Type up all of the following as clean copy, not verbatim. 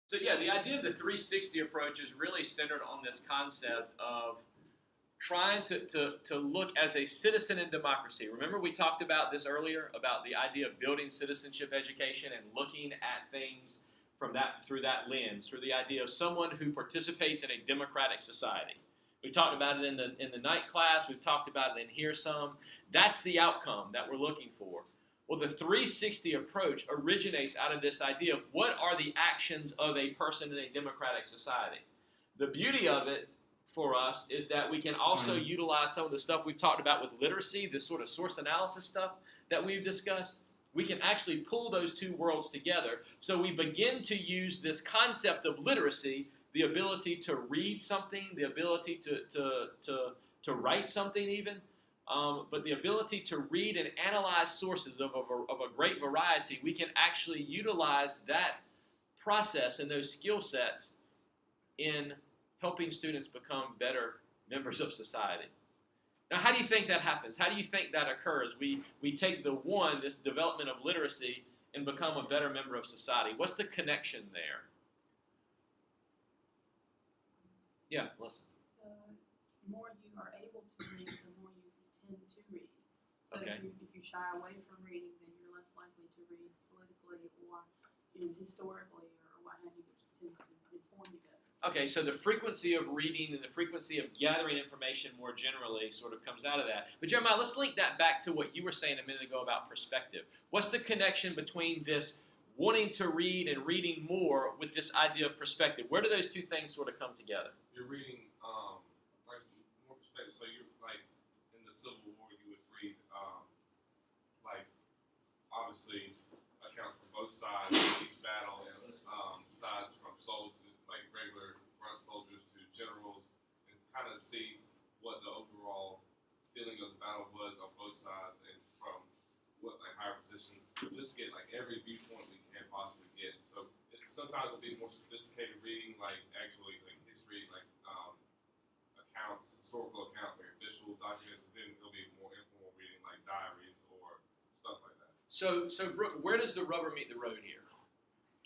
So yeah, the idea of the 360 approach is really centered on this concept of trying to look as a citizen in democracy. Remember we talked about this earlier, about the idea of building citizenship education and looking at things from that through that lens, through the idea of someone who participates in a democratic society. We talked about it in the night class. We've talked about it in here some. That's the outcome that we're looking for. Well, the 360 approach originates out of this idea of what are the actions of a person in a democratic society. The beauty of it for us is that we can also utilize some of the stuff we've talked about with literacy, this sort of source analysis stuff that we've discussed. We can actually pull those two worlds together. So we begin to use this concept of literacy, the ability to read something, the ability to write something even, but the ability to read and analyze sources of a great variety. We can actually utilize that process and those skill sets in helping students become better members of society. Now, how do you think that happens? How do you think that occurs? We take this development of literacy, and become a better member of society. What's the connection there? Yeah, listen. The more you are able to read, the more you tend to read. So okay. if you shy away from reading, then you're less likely to read politically or historically or what have you, which tends to inform you better. Okay, so the frequency of reading and the frequency of gathering information more generally sort of comes out of that. But Jeremiah, let's link that back to what you were saying a minute ago about perspective. What's the connection between this wanting to read and reading more with this idea of perspective? Where do those two things sort of come together? You're reading like more perspective. So you're like in the Civil War, you would read like obviously accounts from both sides of each battle, sides from soldiers, like regular grunt soldiers to generals, and kind of see what the overall feeling of the battle was on both sides, and from what like higher position, just get like every viewpoint we can possibly get. So sometimes it'll be more sophisticated reading, like actually like history, like accounts, historical accounts, like official documents, and then it'll be more informal reading, like diaries or stuff like that. So Brooke, where does the rubber meet the road here?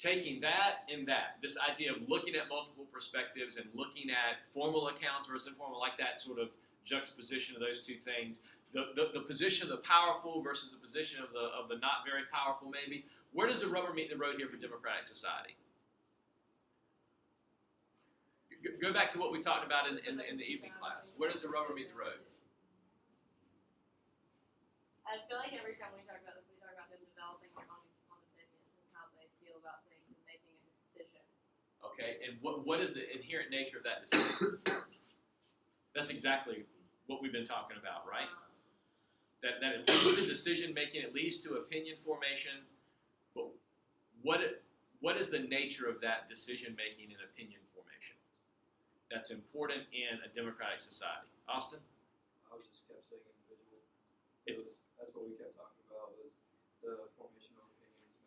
Taking that and that, this idea of looking at multiple perspectives and looking at formal accounts versus informal, like that sort of juxtaposition of those two things, the position of the powerful versus the position of the not very powerful maybe. Where does the rubber meet the road here for democratic society? Go back to what we talked about in the evening class. Where does the rubber meet the road? I feel like every time we talk about this, we talk about this developing your own opinions and how they feel about things and making a decision. Okay, and what is the inherent nature of that decision? That's exactly what we've been talking about, right? That it leads to decision making, it leads to opinion formation, but what is the nature of that decision making and opinion formation that's important in a democratic society? Austin? I was just kept saying individual. That's what we kept talking about, was the formation of opinions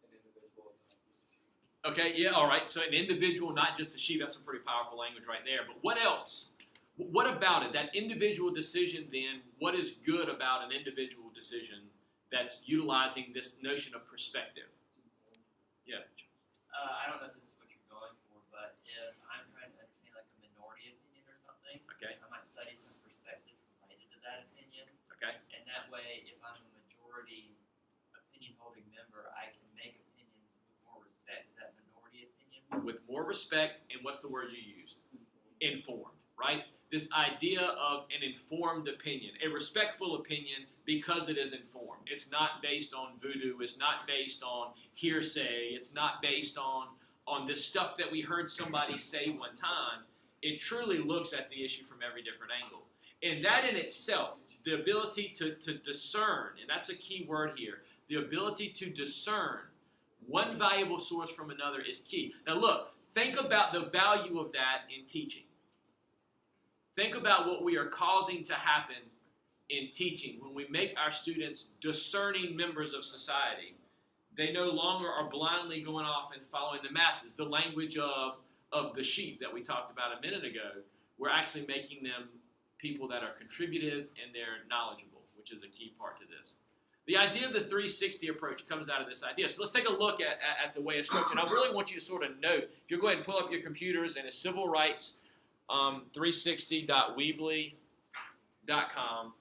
make an individual, not just a sheep. Okay, yeah, all right. So an individual, not just a sheep, that's some pretty powerful language right there. But what else? What about it? That individual decision then, what is good about an individual decision that's utilizing this notion of perspective? Yeah. I don't know if this is what you're going for, but if I'm trying to understand like a minority opinion or something, okay, I might study some perspectives related to that opinion. Okay. And that way, if I'm a majority opinion-holding member, I can make opinions with more respect to that minority opinion. With more respect, and what's the word you used? Informed, right? This idea of an informed opinion, a respectful opinion because it is informed. It's not based on voodoo. It's not based on hearsay. It's not based on this stuff that we heard somebody say one time. It truly looks at the issue from every different angle. And that in itself, the ability to discern, and that's a key word here, the ability to discern one valuable source from another is key. Now look, think about the value of that in teaching. Think about what we are causing to happen in teaching when we make our students discerning members of society. They no longer are blindly going off and following the masses. The language of the sheep that we talked about a minute ago, we're actually making them people that are contributive and they're knowledgeable, which is a key part to this. The idea of the 360 approach comes out of this idea. So let's take a look at the way it's structured. I really want you to sort of note, if you go ahead and pull up your computers and it's civil rights 360.weebly.com.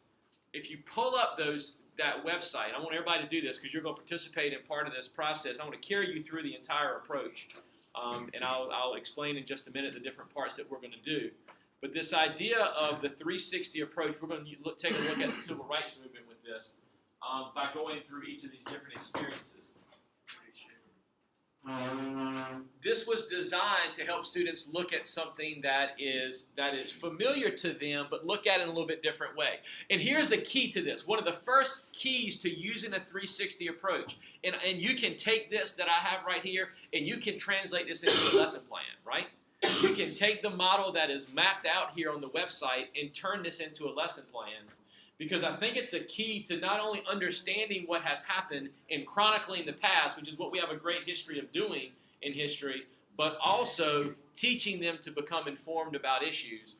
If you pull up that website, I want everybody to do this because you're going to participate in part of this process. I want to carry you through the entire approach, and I'll explain in just a minute the different parts that we're going to do. But this idea of the 360 approach, we're going to take a look at the civil rights movement with this by going through each of these different experiences. This was designed to help students look at something that is familiar to them, but look at it in a little bit different way. And here's the key to this. One of the first keys to using a 360 approach, and you can take this that I have right here, and you can translate this into a lesson plan, right? You can take the model that is mapped out here on the website and turn this into a lesson plan. Because I think it's a key to not only understanding what has happened and chronicling the past, which is what we have a great history of doing in history, but also teaching them to become informed about issues.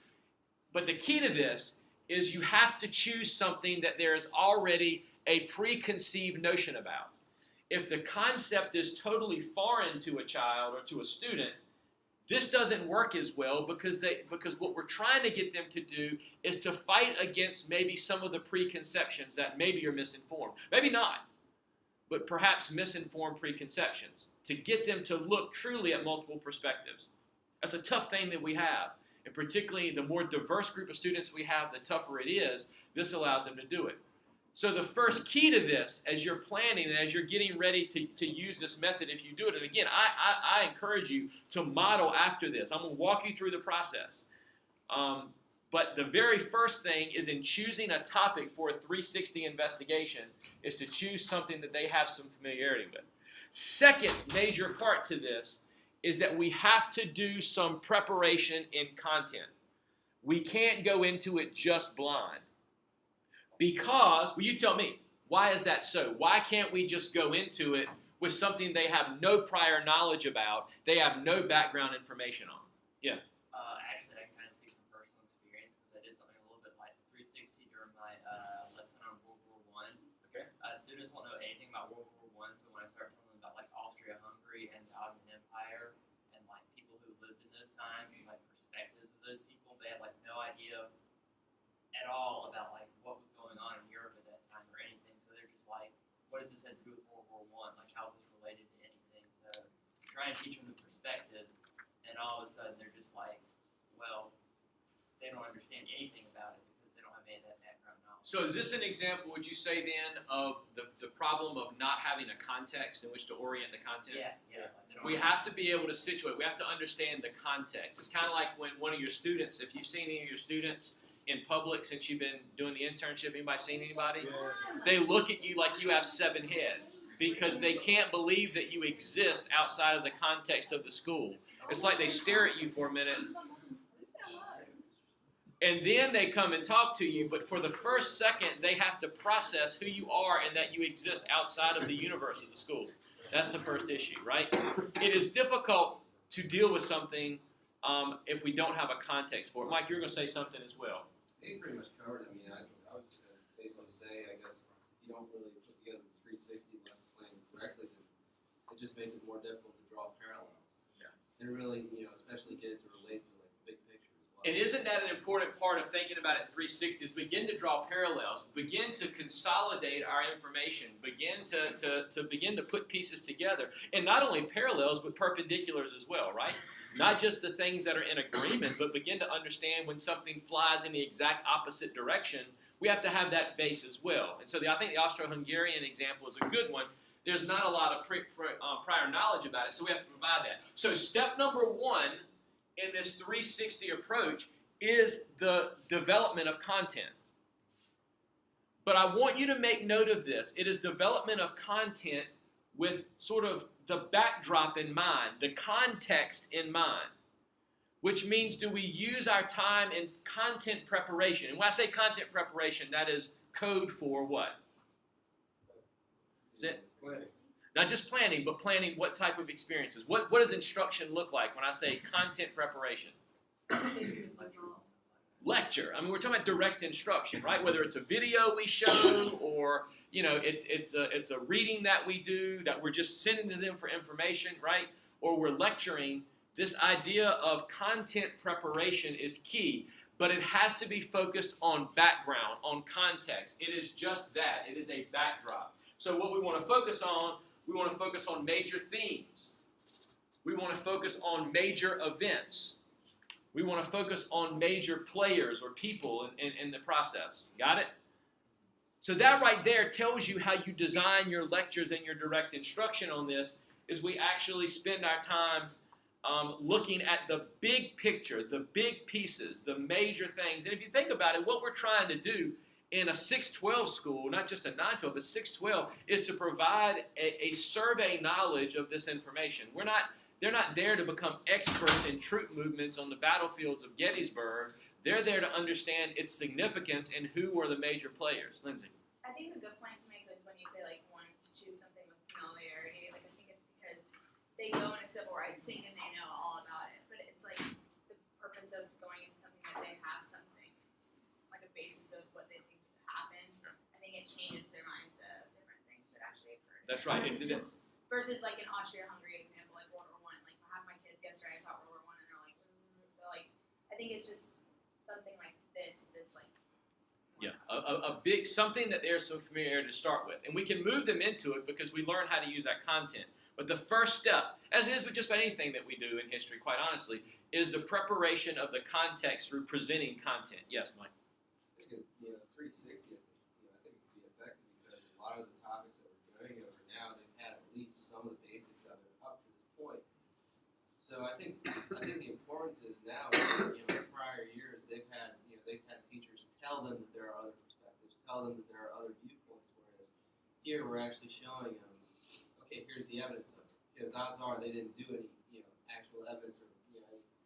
But the key to this is you have to choose something that there is already a preconceived notion about. If the concept is totally foreign to a child or to a student, this doesn't work as well because what we're trying to get them to do is to fight against maybe some of the preconceptions that maybe are misinformed. Maybe not, but perhaps misinformed preconceptions, to get them to look truly at multiple perspectives. That's a tough thing that we have. And particularly the more diverse group of students we have, the tougher it is. This allows them to do it. So the first key to this, as you're planning and as you're getting ready to use this method, if you do it, and again, I encourage you to model after this. I'm going to walk you through the process. But the very first thing is in choosing a topic for a 360 investigation is to choose something that they have some familiarity with. Second major part to this is that we have to do some preparation in content. We can't go into it just blind. Because, well, you tell me, why is that so? Why can't we just go into it with something they have no prior knowledge about, they have no background information on? Yeah. Actually, I can kind of speak from personal experience because I did something a little bit like 360 during my lesson on World War I. Okay. Students don't know anything about World War I, so when I start telling them about like Austria-Hungary and the Ottoman Empire and like people who lived in those times and like perspectives of those people, they had like no idea at all about like what was going on in Europe at that time or anything. So they're just like, what does this have to do with World War I? Like, how's this related to anything? So try and teach them the perspectives, and all of a sudden they're just like, well, they don't understand anything about it because they don't have any of that background knowledge. So is this an example, would you say then, of the problem of not having a context in which to orient the content? Yeah. Like, We have to be able to situate. We have to understand the context. It's kind of like when one of your students, if you've seen any of your students in public since you've been doing the internship, anybody seen anybody? They look at you like you have 7 heads because they can't believe that you exist outside of the context of the school. It's like they stare at you for a minute and then they come and talk to you, but for the first second they have to process who you are and that you exist outside of the universe of the school. That's the first issue, right? It is difficult to deal with something if we don't have a context for it. Mike, you're going to say something as well. They pretty much covered it. I mean, I was just going to basically say, I guess, if you don't really put together the 360 lesson plan correctly, then it just makes it more difficult to draw parallels. Yeah. And really, especially get it to relate to like the big picture as well. And isn't that an important part of thinking about it 360 is begin to draw parallels, begin to consolidate our information, begin to put pieces together. And not only parallels, but perpendiculars as well, right? Not just the things that are in agreement, but begin to understand when something flies in the exact opposite direction. We have to have that base as well. And so I think the Austro-Hungarian example is a good one. There's not a lot of prior knowledge about it, so we have to provide that. So step number 1 in this 360 approach is the development of content. But I want you to make note of this. It is development of content with sort of the backdrop in mind, the context in mind, which means do we use our time in content preparation? And when I say content preparation, that is code for what? Is it? Planning. Not just planning, but planning what type of experiences. What does instruction look like when I say content preparation? lecture. I mean, we're talking about direct instruction, right? Whether it's a video we show or, you know, it's a reading that we do that we're just sending to them for information, right? Or we're lecturing. This idea of content preparation is key, but it has to be focused on background, on context. It is just that. It is a backdrop. So what we want to focus on, we want to focus on major themes. We want to focus on major events. We want to focus on major players or people in the process. Got it? So that right there tells you how you design your lectures and your direct instruction on this, is we actually spend our time looking at the big picture, the big pieces, the major things. And if you think about it, what we're trying to do in a 612 school, not just a 912, but 612, is to provide a survey knowledge of this information. They're not there to become experts in troop movements on the battlefields of Gettysburg. They're there to understand its significance and who were the major players. Lindsay. I think a good point to make was when you say like wanting to choose something with familiarity. Like I think it's because they go into civil rights scene and they know all about it, but it's like the purpose of going into something that they have something like a basis of what they think happened. Yeah. I think it changes their mindset of different things that actually occurred. That's right. Versus like an Austria-Hungary example, like World War I. Like I have my kids yesterday, I taught World War I, and they're like, so like I think it's just something like this that's like. Yeah, a big something that they're so familiar to start with. And we can move them into it because we learn how to use that content. But the first step, as it is with just about anything that we do in history, quite honestly, is the preparation of the context through presenting content. Yes, Mike? I think, 360, I think it could be effective because a lot of the topics that we're going over now, they've had at least some of the basics of it up to this point. So I think the importance is now, in prior years, they've had teachers tell them that there are other perspectives, tell them that there are other viewpoints, whereas here we're actually showing them, okay, here's the evidence of it. Because odds are they didn't do any, actual evidence or, any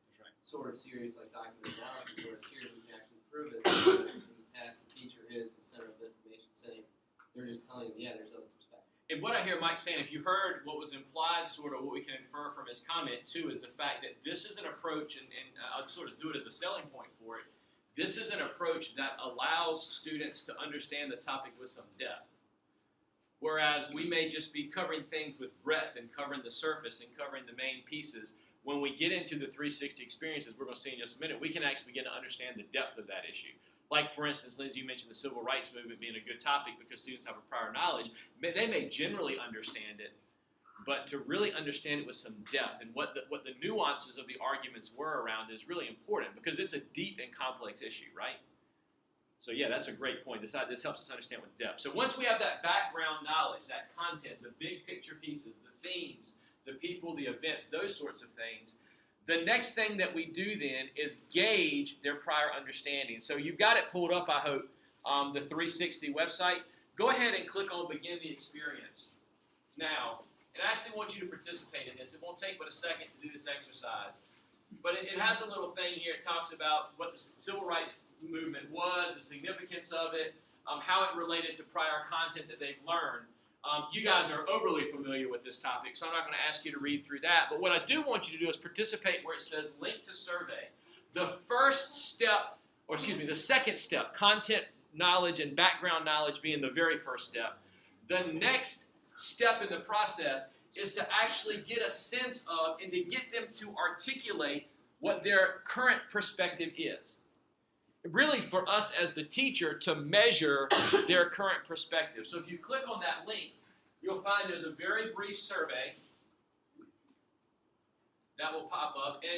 That's right. sort of series like document analysis, whereas here we can actually prove it. Because in the past, the teacher is the center of the information saying, they're just telling them, yeah, there's other perspectives. And what I hear Mike saying, if you heard what was implied, sort of what we can infer from his comment too, is the fact that this is an approach, and I'll sort of do it as a selling point for it. This is an approach that allows students to understand the topic with some depth. Whereas we may just be covering things with breadth and covering the surface and covering the main pieces. When we get into the 360 experiences, we're going to see in just a minute, we can actually begin to understand the depth of that issue. Like, for instance, Lindsay, you mentioned the civil rights movement being a good topic because students have a prior knowledge. They may generally understand it, but to really understand it with some depth and what the nuances of the arguments were around is really important because it's a deep and complex issue, right? So yeah, that's a great point. This helps us understand with depth. So once we have that background knowledge, that content, the big picture pieces, the themes, the people, the events, those sorts of things, the next thing that we do then is gauge their prior understanding. So you've got it pulled up, I hope, the 360 website. Go ahead and click on Begin the Experience. Now, and I actually want you to participate in this. It won't take but a second to do this exercise. But it has a little thing here. It talks about what the civil rights movement was, the significance of it, how it related to prior content that they've learned. You guys are overly familiar with this topic, so I'm not going to ask you to read through that. But what I do want you to do is participate where it says link to survey. The first step, or excuse me, the second step, content knowledge and background knowledge being the very first step. The next step in the process is to actually get a sense of and to get them to articulate what their current perspective is. Really, for us as the teacher to measure their current perspective. So if you click on that link, you'll find there's a very brief survey that will pop up. And